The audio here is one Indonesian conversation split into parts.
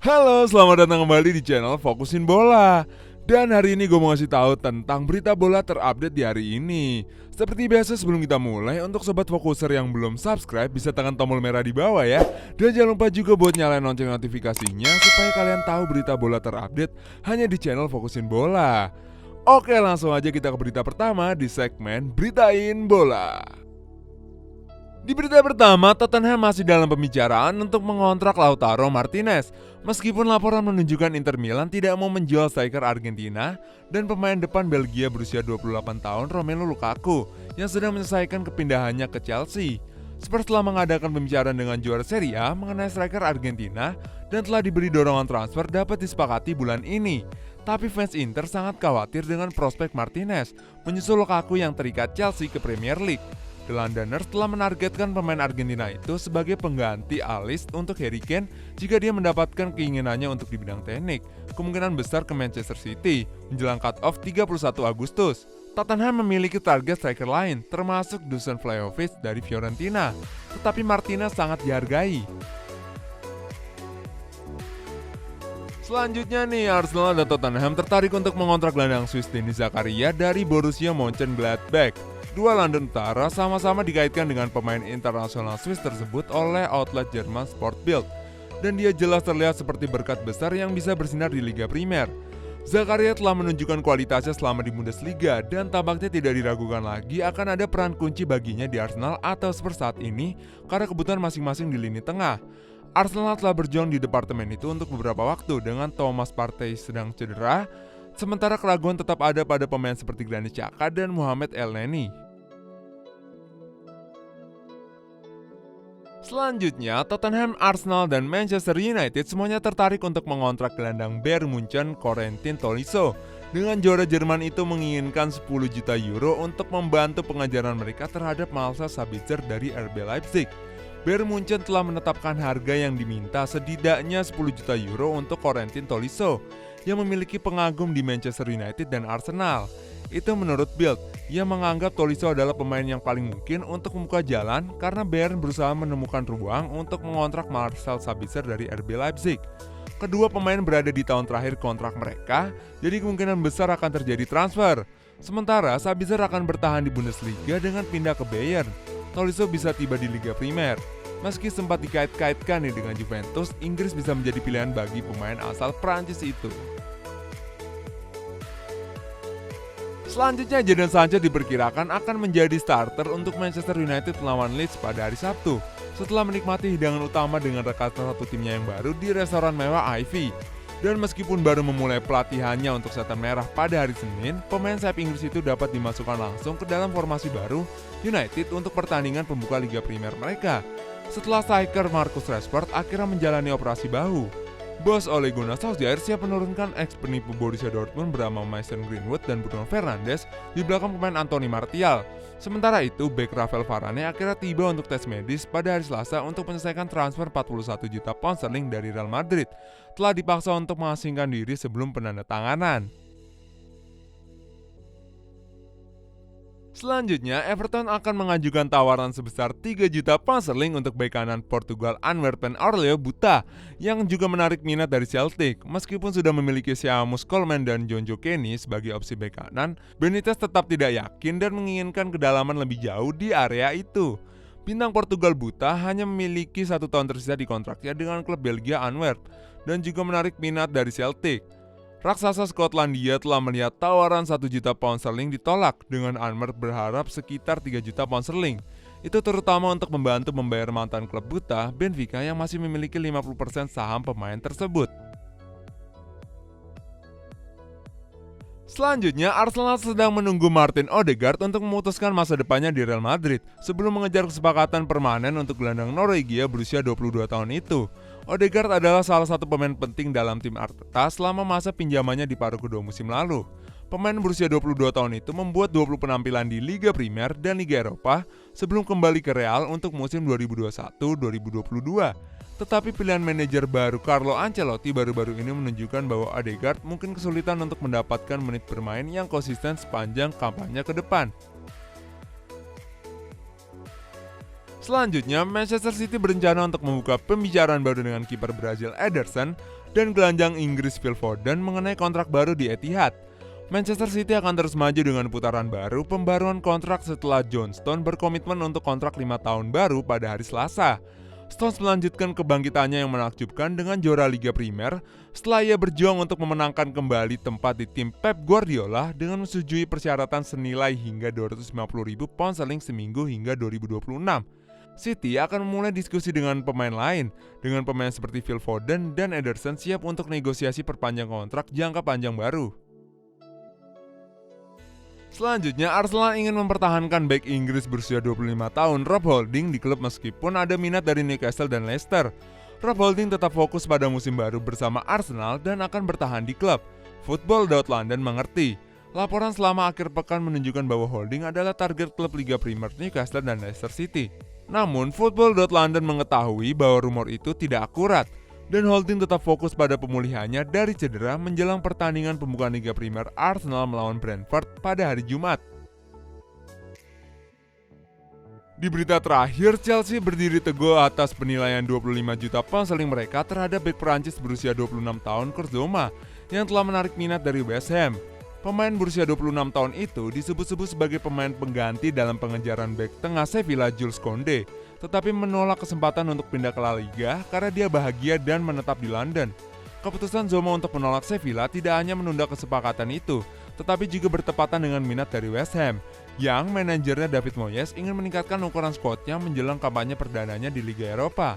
Halo, selamat datang kembali di channel Fokusin Bola. Dan hari ini gue mau ngasih tahu tentang berita bola terupdate di hari ini. Seperti biasa sebelum kita mulai, untuk sobat fokuser yang belum subscribe bisa tekan tombol merah di bawah ya. Dan jangan lupa juga buat nyalain lonceng notifikasinya supaya kalian tahu berita bola terupdate hanya di channel Fokusin Bola. Oke, langsung aja kita ke berita pertama di segmen Beritain Bola. Di berita pertama, Tottenham masih dalam pembicaraan untuk mengontrak Lautaro Martinez. Meskipun laporan menunjukkan Inter Milan tidak mau menjual striker Argentina dan pemain depan Belgia berusia 28 tahun Romelu Lukaku yang sedang menyelesaikan kepindahannya ke Chelsea. Spurs telah mengadakan pembicaraan dengan juara Serie A mengenai striker Argentina dan telah diberi dorongan transfer dapat disepakati bulan ini. Tapi fans Inter sangat khawatir dengan prospek Martinez menyusul Lukaku yang terikat Chelsea ke Premier League. The Londoners telah menargetkan pemain Argentina itu sebagai pengganti Alisson untuk Harry Kane jika dia mendapatkan keinginannya untuk di bidang teknik, kemungkinan besar ke Manchester City menjelang cut-off 31 Agustus. Tottenham memiliki target striker lain, termasuk Dusan Vlahovic dari Fiorentina, tetapi Martinez sangat dihargai. Selanjutnya nih, Arsenal dan Tottenham tertarik untuk mengontrak gelandang Swiss Denis Zakaria dari Borussia Mönchengladbach. Dua London Utara sama-sama dikaitkan dengan pemain internasional Swiss tersebut oleh outlet Jerman Sport Bild, dan dia jelas terlihat seperti berkat besar yang bisa bersinar di Liga Primer. Zakaria telah menunjukkan kualitasnya selama di Bundesliga dan tampaknya tidak diragukan lagi akan ada peran kunci baginya di Arsenal atau Spurs saat ini karena kebutuhan masing-masing di lini tengah. Arsenal telah berjuang di departemen itu untuk beberapa waktu dengan Thomas Partey sedang cedera, sementara keraguan tetap ada pada pemain seperti Granit Xhaka dan Mohamed Elneny. Selanjutnya, Tottenham, Arsenal, dan Manchester United semuanya tertarik untuk mengontrak gelandang Bayern Munchen Corentin Tolisso. Dengan juara Jerman itu menginginkan 10 juta euro untuk membantu pengajaran mereka terhadap Marcel Sabitzer dari RB Leipzig. Bayern Munchen telah menetapkan harga yang diminta setidaknya 10 juta euro untuk Corentin Tolisso yang memiliki pengagum di Manchester United dan Arsenal. Itu menurut Bild, ia menganggap Tolisso adalah pemain yang paling mungkin untuk membuka jalan karena Bayern berusaha menemukan ruang untuk mengontrak Marcel Sabitzer dari RB Leipzig. Kedua pemain berada di tahun terakhir kontrak mereka, jadi kemungkinan besar akan terjadi transfer. Sementara Sabitzer akan bertahan di Bundesliga dengan pindah ke Bayern. Tolisso bisa tiba di Liga Primer. Meski sempat dikait-kaitkan dengan Juventus, Inggris bisa menjadi pilihan bagi pemain asal Prancis itu. Selanjutnya, Jadon Sancho diperkirakan akan menjadi starter untuk Manchester United melawan Leeds pada hari Sabtu setelah menikmati hidangan utama dengan rekan satu timnya yang baru di restoran mewah Ivy. Dan meskipun baru memulai pelatihannya untuk setan merah pada hari Senin, pemain sayap Inggris itu dapat dimasukkan langsung ke dalam formasi baru United untuk pertandingan pembuka Liga Primer mereka setelah striker Marcus Rashford akhirnya menjalani operasi bahu. Bos Ole Gunnar Solskjaer siap menurunkan ex penipu Borussia Dortmund bernama Mason Greenwood dan Bruno Fernandes di belakang pemain Anthony Martial. Sementara itu, bek Rafael Varane akhirnya tiba untuk tes medis pada hari Selasa untuk menyelesaikan transfer 41 juta pound sterling dari Real Madrid. Telah dipaksa untuk mengasingkan diri sebelum penandatanganan. Selanjutnya, Everton akan mengajukan tawaran sebesar 3 juta pound sterling untuk bek kanan Portugal Antwerpen Aurelio Buta yang juga menarik minat dari Celtic. Meskipun sudah memiliki Seamus Coleman dan Jonjo Kenny sebagai opsi bek kanan, Benitez tetap tidak yakin dan menginginkan kedalaman lebih jauh di area itu. Bintang Portugal Buta hanya memiliki 1 tahun tersisa di kontraknya dengan klub Belgia Antwerp dan juga menarik minat dari Celtic. Raksasa Skotlandia telah melihat tawaran 1 juta pound sterling ditolak dengan Antwerp berharap sekitar 3 juta pound sterling. Itu terutama untuk membantu membayar mantan klub Buta, Benfica yang masih memiliki 50% saham pemain tersebut. Selanjutnya, Arsenal sedang menunggu Martin Odegaard untuk memutuskan masa depannya di Real Madrid sebelum mengejar kesepakatan permanen untuk gelandang Norwegia berusia 22 tahun itu. Odegaard adalah salah satu pemain penting dalam tim Arteta selama masa pinjamannya di paruh kedua musim lalu. Pemain berusia 22 tahun itu membuat 20 penampilan di Liga Primer dan Liga Eropa sebelum kembali ke Real untuk musim 2021-2022. Tetapi pilihan manajer baru Carlo Ancelotti baru-baru ini menunjukkan bahwa Odegaard mungkin kesulitan untuk mendapatkan menit bermain yang konsisten sepanjang kampanye ke depan. Selanjutnya, Manchester City berencana untuk membuka pembicaraan baru dengan kiper Brazil Ederson dan gelandang Inggris Phil Foden mengenai kontrak baru di Etihad. Manchester City akan terus maju dengan putaran baru pembaruan kontrak setelah John Stones berkomitmen untuk kontrak 5 tahun baru pada hari Selasa. Stones melanjutkan kebangkitannya yang menakjubkan dengan juara Liga Primer setelah ia berjuang untuk memenangkan kembali tempat di tim Pep Guardiola dengan menyetujui persyaratan senilai hingga 250.000 pound sterling seminggu hingga 2026. City akan memulai diskusi dengan pemain lain, dengan pemain seperti Phil Foden dan Ederson siap untuk negosiasi perpanjang kontrak jangka panjang baru. Selanjutnya, Arsenal ingin mempertahankan bek Inggris berusia 25 tahun Rob Holding di klub meskipun ada minat dari Newcastle dan Leicester. Rob Holding tetap fokus pada musim baru bersama Arsenal dan akan bertahan di klub. Football.London mengerti. Laporan selama akhir pekan menunjukkan bahwa Holding adalah target klub Liga Primer Newcastle dan Leicester City. Namun, Football.London mengetahui bahwa rumor itu tidak akurat. Dan Holding tetap fokus pada pemulihannya dari cedera menjelang pertandingan pembukaan Liga Primer Arsenal melawan Brentford pada hari Jumat. Di berita terakhir, Chelsea berdiri teguh atas penilaian 25 juta pound sterling mereka terhadap bek Perancis berusia 26 tahun Kurt Zouma yang telah menarik minat dari West Ham. Pemain berusia 26 tahun itu disebut-sebut sebagai pemain pengganti dalam pengejaran bek tengah Sevilla Jules Koundé, tetapi menolak kesempatan untuk pindah ke La Liga karena dia bahagia dan menetap di London. Keputusan Zouma untuk menolak Sevilla tidak hanya menunda kesepakatan itu, tetapi juga bertepatan dengan minat dari West Ham, yang manajernya David Moyes ingin meningkatkan ukuran skuadnya menjelang kampanye perdananya di Liga Eropa.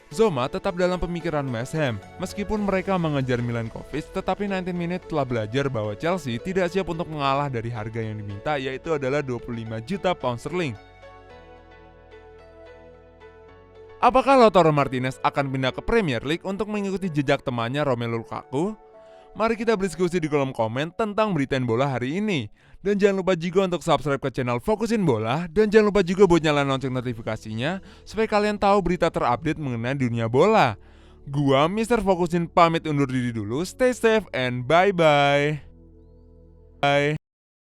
Zouma tetap dalam pemikiran West Ham, meskipun mereka mengejar Milankovic, tetapi 19 Minutes telah belajar bahwa Chelsea tidak siap untuk mengalah dari harga yang diminta, yaitu adalah 25 juta pound sterling. Apakah Lautaro Martinez akan pindah ke Premier League untuk mengikuti jejak temannya Romelu Lukaku? Mari kita berdiskusi di kolom komen tentang Beritain Bola hari ini. Dan jangan lupa juga untuk subscribe ke channel Fokusin Bola. Dan jangan lupa juga buat nyalain lonceng notifikasinya supaya kalian tahu berita terupdate mengenai dunia bola. Gua Mr. Fokusin pamit undur diri dulu. Stay safe and bye-bye. Bye.